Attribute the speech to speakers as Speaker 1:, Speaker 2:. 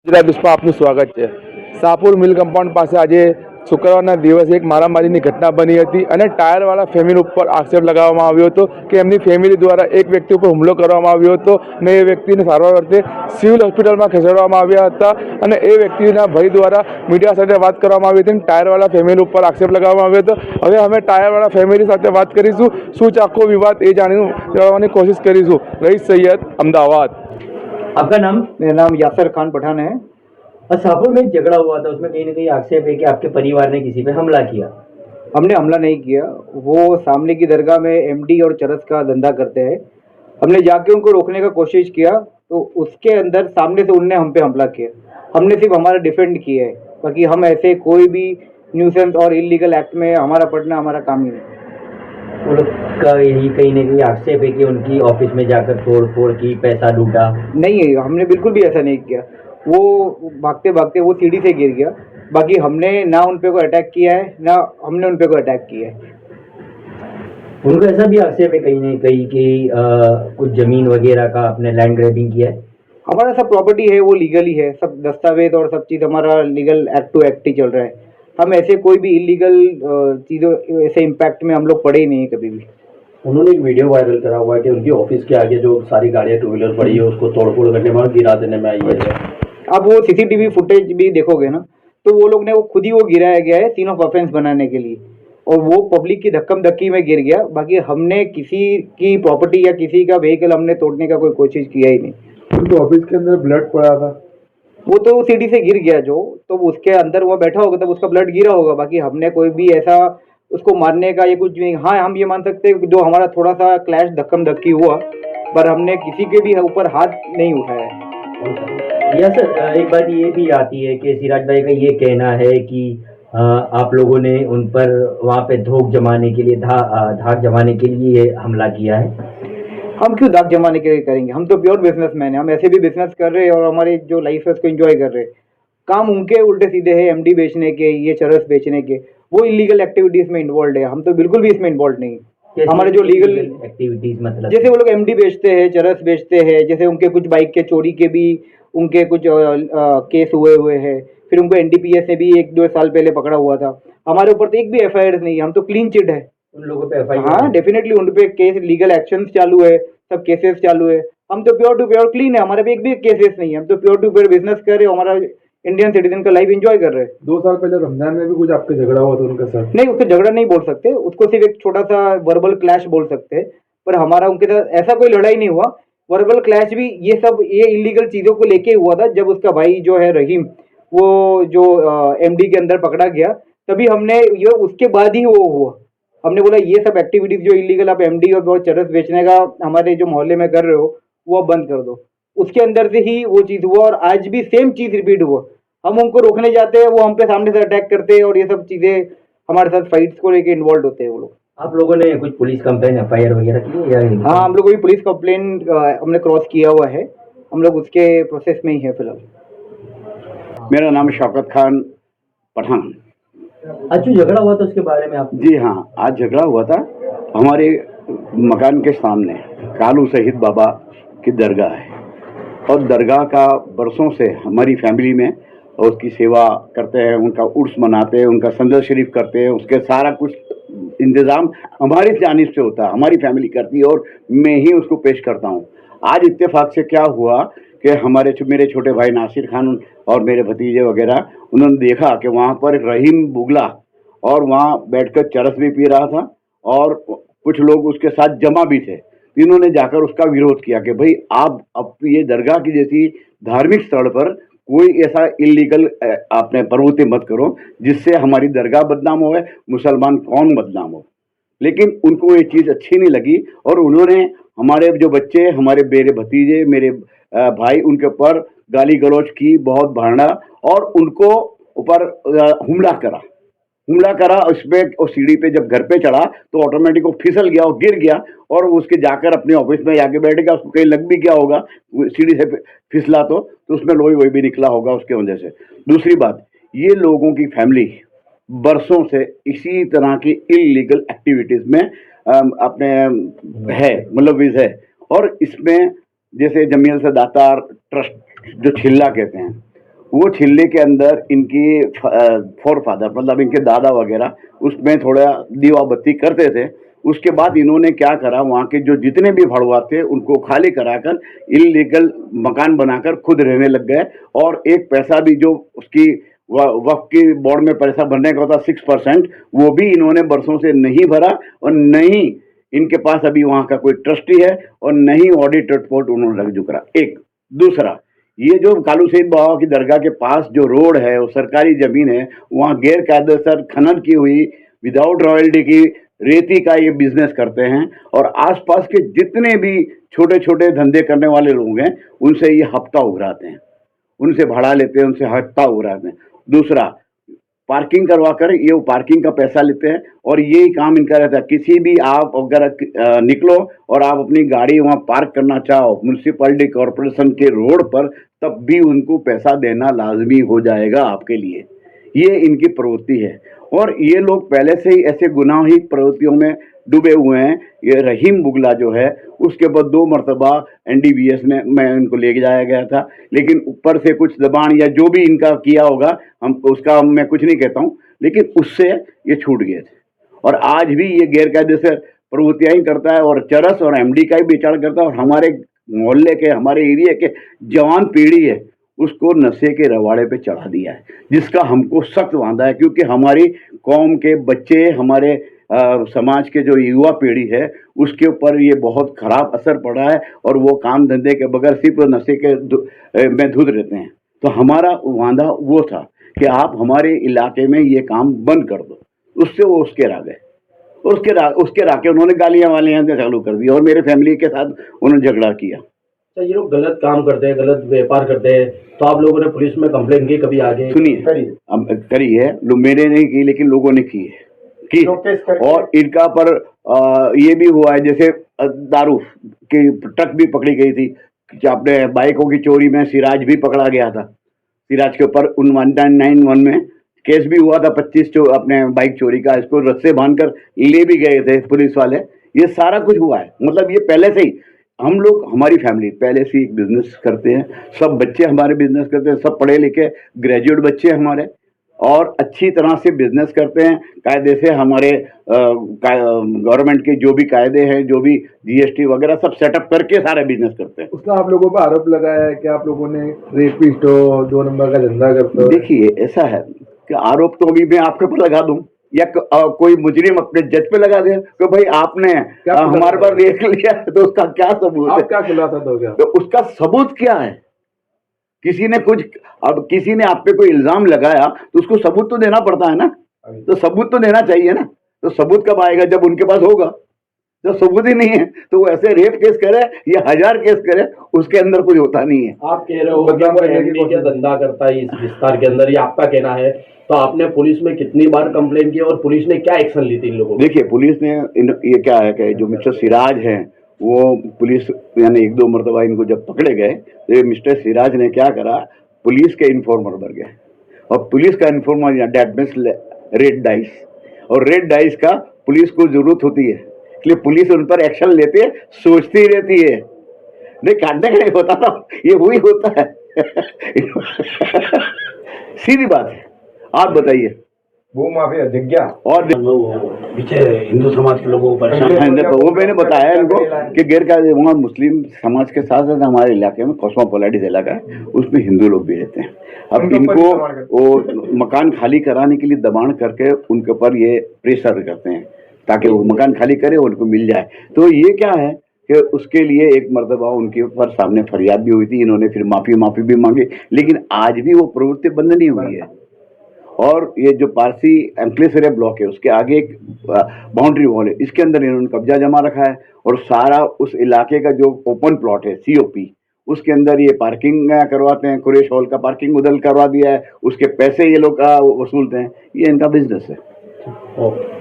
Speaker 1: ગુજરાત આપનું સ્વાગત છે। સાપુર મિલ કમ્પાઉન્ડ પાસે આજે શુક્રવારના દિવસે એક મારામારીની ઘટના બની હતી અને ટાયરવાળા ફેમિલી ઉપર આક્ષેપ લગાવવામાં આવ્યો હતો કે એમની ફેમિલી દ્વારા એક વ્યક્તિ ઉપર હુમલો કરવામાં આવ્યો હતો અને એ વ્યક્તિને સારવાર અર્થે સિવિલ હોસ્પિટલમાં ખસેડવામાં આવ્યા હતા અને એ વ્યક્તિના ભાઈ દ્વારા મીડિયા સાથે વાત કરવામાં આવી હતી। ટાયરવાળા ફેમિલી ઉપર આક્ષેપ લગાવવામાં આવ્યો હતો। હવે અમે ટાયરવાળા ફેમિલી સાથે વાત કરીશું, શું છે આખો વિવાદ એ જાણવાની કોશિશ કરીશું। રईस सैयद, अहमदाबाद।
Speaker 2: आपका नाम?
Speaker 3: मेरा नाम यासर खान पठान है।
Speaker 2: शाहपुर में एक झगड़ा हुआ था, उसमें कहीं ना कहीं आक्षेप है कि आपके परिवार ने किसी पे हमला किया।
Speaker 3: हमने हमला नहीं किया। वो सामने की दरगाह में एमडी और चरस का धंधा करते हैं। हमने जाके उनको रोकने का कोशिश किया तो उसके अंदर सामने से उनने हम पे हमला किया। हमने सिर्फ हमारा डिफेंड किया है, बाकी हम ऐसे कोई भी न्यूसेंस और इलीगल एक्ट में हमारा पढ़ना हमारा काम ही नहीं।
Speaker 2: वो लोग का यही कहीं ना कहीं आक्षेप है कि उनकी ऑफिस में जाकर तोड़ फोड़ की, पैसा लूटा।
Speaker 3: नहीं है, हमने बिल्कुल भी ऐसा नहीं किया। वो भागते भागते वो सीढ़ी से गिर गया, बाकी हमने ना उन पे कोई अटैक किया है ना हमने उन पे कोई अटैक किया है।
Speaker 2: उनको ऐसा भी आक्षेप है कहीं ना कहीं कि कुछ जमीन वगैरह का आपने लैंड ग्रैबिंग किया है।
Speaker 3: हमारा सब प्रॉपर्टी है वो लीगली है, सब दस्तावेज और सब चीज़ हमारा लीगल एक्ट टू एक्ट ही चल रहा है। हम ऐसे कोई भी इलीगल चीज़ों ऐसे इम्पैक्ट में हम लोग पड़े ही नहीं है कभी भी।
Speaker 4: उन्होंने एक वीडियो वायरल करा हुआ है कि उनकी ऑफिस के आगे जो सारी गाड़ियाँ टू व्हीलर पड़ी है उसको तोड़फोड़ करने में और गिरा देने में आई है।
Speaker 3: आप वो सीसीटीवी फुटेज भी देखोगे ना, तो वो लोग ने वो खुद ही वो गिराया गया है सीन ऑफ ऑफेंस बनाने के लिए, और वो पब्लिक की धक्कम धक्की में गिर गया। बाकी हमने किसी की प्रॉपर्टी या किसी का व्हीकल हमने तोड़ने का कोई कोशिश किया ही नहीं।
Speaker 1: उनके ऑफिस के अंदर ब्लड पड़ा था,
Speaker 3: वो तो सीढ़ी से गिर गया जो, तो उसके अंदर वो बैठा होगा तब उसका ब्लड गिरा होगा। बाकी हमने कोई भी ऐसा उसको मारने का ये कुछ नहीं। हाँ, हम ये मान सकते हैं जो हमारा थोड़ा सा क्लैश धक्कम धक्की हुआ, पर हमने किसी के भी ऊपर हाथ नहीं उठाया है।
Speaker 2: या सर, एक बात ये भी आती है कि सिराज भाई का ये कहना है कि आप लोगों ने उन पर वहाँ पे धाक जमाने के लिए ये हमला किया है।
Speaker 3: हम क्यों दाग जमाने के लिए करेंगे? हम तो प्योर बिजनेसमैन हैं, हम ऐसे भी बिजनेस कर रहे हैं और हमारी जो लाइफ है उसको एंजॉय कर रहे हैं। काम उनके उल्टे सीधे हैं, एमडी बेचने के, ये चरस बेचने के, वो इलीगल एक्टिविटीज में इन्वॉल्व है। हम तो बिल्कुल भी इसमें इन्वॉल्व नहीं। हमारे जो लीगल
Speaker 2: एक्टिविटीज मतलब
Speaker 3: जैसे वो लोग एमडी बेचते हैं, चरस बेचते हैं, जैसे उनके कुछ बाइक के चोरी के भी उनके कुछ केस हुए हैं। फिर उनको एनडीपीएस से भी 1-2 साल पहले पकड़ा हुआ था। हमारे ऊपर तो एक भी एफआईआर नहीं है, हम तो क्लीन चिट है।
Speaker 2: उन लोगों पे एफआईआर?
Speaker 3: हाँ, डेफिनेटली उन पे केस, लीगल एक्शन चालू है, सब केसेस चालू है। हम तो प्योर टू प्योर क्लीन है, हमारे पे एक भी केसेस नहीं है। हम तो प्योर टू प्योर बिजनेस कर रहे हैं, हमारा इंडियन सिटीजन का लाइफ एंजॉय कर रहे हैं।
Speaker 1: 2 साल पहले रमजान में भी कुछ आपके झगड़ा हुआ था उनके साथ?
Speaker 3: नहीं, उसको झगड़ा नहीं बोल सकते, उसको सिर्फ एक छोटा सा वर्बल क्लैश बोल सकते हैं, पर हमारा उनके साथ ऐसा कोई लड़ाई नहीं हुआ। वर्बल क्लैश भी ये सब ये इलीगल चीज़ों को लेके हुआ था। जब उसका भाई जो है रहीम, वो जो एमडी के अंदर पकड़ा गया, तभी हमने ये उसके बाद ही वो हुआ। हमने बोला ये सब एक्टिविटीज जो इलीगल आप एमडी और चरस बेचने का हमारे जो मोहल्ले में कर रहे हो वो बंद कर दो। उसके अंदर से ही वो चीज़ हुआ और आज भी सेम चीज़ रिपीट हुआ। हम उनको रोकने जाते हैं, वो हम पे सामने से अटैक करते हैं और ये सब चीज़ें हमारे साथ फाइट्स को लेके इन्वॉल्व होते हैं वो लोग।
Speaker 2: आप लोगों ने कुछ पुलिस कंप्लेन एफआईआर वगैरह की है या?
Speaker 3: हाँ, हम लोग भी पुलिस कंप्लेन हमने क्रॉस किया हुआ है, हम लोग उसके प्रोसेस में ही है फिलहाल।
Speaker 5: मेरा नाम शौकत खान पठान।
Speaker 2: आज जो झगड़ा हुआ था उसके बारे में आप?
Speaker 5: जी हाँ, आज झगड़ा हुआ था हमारे मकान के सामने कालू शहीद बाबा की दरगाह है, और दरगाह का बरसों से हमारी फैमिली में उसकी सेवा करते हैं, उनका उर्स मनाते हैं, उनका संदर शरीफ करते हैं, उसके सारा कुछ इंतज़ाम हमारी जानिब से होता है, हमारी फैमिली करती है और मैं ही उसको पेश करता हूँ। आज इत्तेफाक से क्या हुआ कि मेरे छोटे भाई नासिर खान और मेरे भतीजे वगैरह उन्होंने देखा कि वहाँ पर रहीम बुगला और वहाँ बैठकर चरस भी पी रहा था और कुछ लोग उसके साथ जमा भी थे। इन्होंने जाकर उसका विरोध किया कि भाई आप अब ये दरगाह की जैसी धार्मिक स्थल पर कोई ऐसा इलीगल आपने प्रवृत्ति मत करो जिससे हमारी दरगाह बदनाम हो, मुसलमान कौन बदनाम हो। लेकिन उनको ये चीज़ अच्छी नहीं लगी और उन्होंने हमारे जो बच्चे, हमारे मेरे भतीजे, मेरे भाई, उनके ऊपर गाली गलौज की, बहुत भाड़ा और उनको ऊपर हमला करा। उसमें और सीढ़ी पे जब घर पे चढ़ा तो ऑटोमेटिक वो फिसल गया और गिर गया और उसके जाकर अपने ऑफिस में जाके बैठ गया। उसको कहीं लग भी गया होगा, सीढ़ी से फिसला तो उसमें लोही वही भी निकला होगा उसके वजह से। दूसरी बात, ये लोगों की फैमिली बरसों से इसी तरह की इलीगल एक्टिविटीज़ में अपने है मुलविस है, और इसमें जैसे जमील से दातार ट्रस्ट जो छिल्ला कहते हैं वो छिल्ले के अंदर इनकी फोर फादर मतलब इनके दादा वगैरह उसमें थोड़ा दीवा बत्ती करते थे। उसके बाद इन्होंने क्या करा, वहाँ के जो जितने भी भड़वा थे उनको खाली कराकर इलीगल मकान बनाकर खुद रहने लग गए। और एक पैसा भी जो उसकी वक्फ की बोर्ड में पैसा भरने का होता 6%, वो भी इन्होंने बरसों से नहीं भरा और नहीं इनके पास अभी वहाँ का कोई ट्रस्टी है और नहीं ऑडिट रिपोर्ट उन्होंने रख करा। एक दूसरा, ये जो कालू सईद बाबा की दरगाह के पास जो रोड है वो सरकारी जमीन है, वहाँ गैर कायदेसर खनन की हुई विदाउट रॉयल्टी की रेती का ये बिजनेस करते हैं। और आसपास के जितने भी छोटे छोटे धंधे करने वाले लोग हैं उनसे ये हफ्ता उगराते हैं, उनसे भाड़ा लेते हैं, उनसे हफ्ता उगराते हैं। दूसरा, पार्किंग करवा कर ये वो पार्किंग का पैसा लेते हैं और यही काम इनका रहता है। किसी भी आप अगर निकलो और आप अपनी गाड़ी वहाँ पार्क करना चाहो म्यूनसिपैलिटी कॉरपोरेशन के रोड पर, तब भी उनको पैसा देना लाजमी हो जाएगा आपके लिए। ये इनकी प्रवृत्ति है और ये लोग पहले से ही ऐसे गुनाही प्रवृत्तियों में डूबे हुए हैं। ये रहीम बुगला जो है उसके बाद 2 मरतबा NDBS में इनको ले जाया गया था, लेकिन ऊपर से कुछ दबाण या जो भी इनका किया होगा हम उसका मैं कुछ नहीं कहता हूँ, लेकिन उससे ये छूट गए थे। और आज भी ये गैरकायदे से प्रवृत्तियाँ ही करता है और चरस और MD का ही बेचार करता है। और हमारे मोहल्ले के हमारे एरिया के जवान पीढ़ी है उसको नशे के रवाड़े पे चढ़ा दिया है, जिसका हमको सख्त वांदा है। क्योंकि हमारी कौम के बच्चे, हमारे समाज के जो युवा पीढ़ी है उसके ऊपर ये बहुत ख़राब असर पड़ा है और वो काम धंधे के बगैर सिर्फ नशे के में धुत रहते हैं। तो हमारा वांदा वो था कि आप हमारे इलाके में ये काम बंद कर दो। उससे वो उसके रा गए, उसके राके उन्होंने गालियाँ वालियाँ चालू कर दी और मेरे फैमिली के साथ उन्होंने झगड़ा किया।
Speaker 4: तो ये लोग गलत काम करते हैं, गलत व्यापार करते हैं, तो आप लोगों ने पुलिस में कंप्लेन की कभी आगे?
Speaker 5: सुनिए, अब करी है, मैंने नहीं की लेकिन लोगों ने की है की। और इनका पर ये भी हुआ है, जैसे दारू की ट्रक भी पकड़ी गई थी, अपने बाइकों की चोरी में सिराज भी पकड़ा गया था। सिराज के ऊपर 1991 में केस भी हुआ था 25 अपने बाइक चोरी का। इसको रस्से बांधकर ले भी गए थे पुलिस वाले। ये सारा कुछ हुआ है, मतलब ये पहले से ही हम लोग, हमारी फैमिली पहले से एक बिजनेस करते हैं। सब बच्चे हमारे बिजनेस करते हैं, सब पढ़े लिखे ग्रेजुएट बच्चे हमारे और अच्छी तरह से बिजनेस करते हैं। कायदे से हमारे गवर्नमेंट के जो भी कायदे हैं, जो भी GST वगैरह सब सेटअप करके सारे बिजनेस करते हैं।
Speaker 1: उसका आप लोगों पर आरोप लगाया है कि आप लोगों ने रेपिस्ट हो, 2 नंबर का धंधा करते हो।
Speaker 5: देखिए, ऐसा है कि आरोप तो अभी मैं आपके ऊपर लगा दूं या कोई मुजरिम अपने जज पे लगा दे कि भाई आपने हमारे पर देख लिया, तो उसका क्या सबूत है?
Speaker 1: क्या खुलासा दोगे?
Speaker 5: तो उसका सबूत क्या है? किसी ने कुछ, अब किसी ने आप पे कोई इल्जाम लगाया तो उसको सबूत तो देना पड़ता है ना। तो सबूत तो देना चाहिए ना। तो सबूत कब आएगा? जब उनके पास होगा। जब सबूत ही नहीं है तो वो ऐसे रेप केस करे या 1000 केस करे, उसके अंदर कुछ होता नहीं है।
Speaker 4: आप कह रहे हो कि वो MD का धंधा करता है इस विस्तार के अंदर, ये आपका कहना है, तो आपने पुलिस में कितनी बार कंप्लेन की और पुलिस ने क्या एक्शन ली थी इन लोगों?
Speaker 5: देखिए, पुलिस ने ये क्या है कि जो मिस्टर सिराज हैं वो पुलिस यानी 1-2 मरतबा इनको जब पकड़े गए तो ये मिस्टर सिराज ने क्या करा, पुलिस के इन्फॉर्मर बन गए। और पुलिस का informer that means red dice, और रेड डाइस का पुलिस को जरूरत होती है, इसलिए पुलिस उन पर एक्शन लेते है, सोचती रहती है। नहीं, काटने का नहीं होता ना, ये वही होता है। सीधी बात है। आप बताइए।
Speaker 1: भू माफिया जग्या
Speaker 5: और
Speaker 4: पीछे हिंदू समाज के लोगों को परेशान
Speaker 5: वो मैंने बताया इनको कि गैर कायदे वहाँ मुस्लिम समाज के साथ साथ हमारे इलाके में कॉस्मोपोलिटिस इलाका है, उसमें हिंदू लोग भी रहते हैं। अब इनको वो मकान खाली कराने के लिए दबाण करके उनके ऊपर ये प्रेशर करते हैं ताकि वो मकान खाली करे, उनको मिल जाए। तो ये क्या है कि उसके लिए एक मरतबा उनके ऊपर सामने फरियाद भी हुई थी, इन्होंने फिर माफ़ी भी मांगी, लेकिन आज भी वो प्रवृत्ति बंद नहीं हुई है। और ये जो पारसी एंक्लेसरिया ब्लॉक है उसके आगे एक बाउंड्री वॉल है, इसके अंदर इन्होंने कब्जा जमा रखा है और सारा उस इलाके का जो ओपन प्लॉट है COP, उसके अंदर ये पार्किंग करवाते हैं। कुरैश हॉल का पार्किंग उधर करवा दिया है, उसके पैसे ये लोग वसूलते हैं। ये इनका बिजनेस है।
Speaker 4: ओके।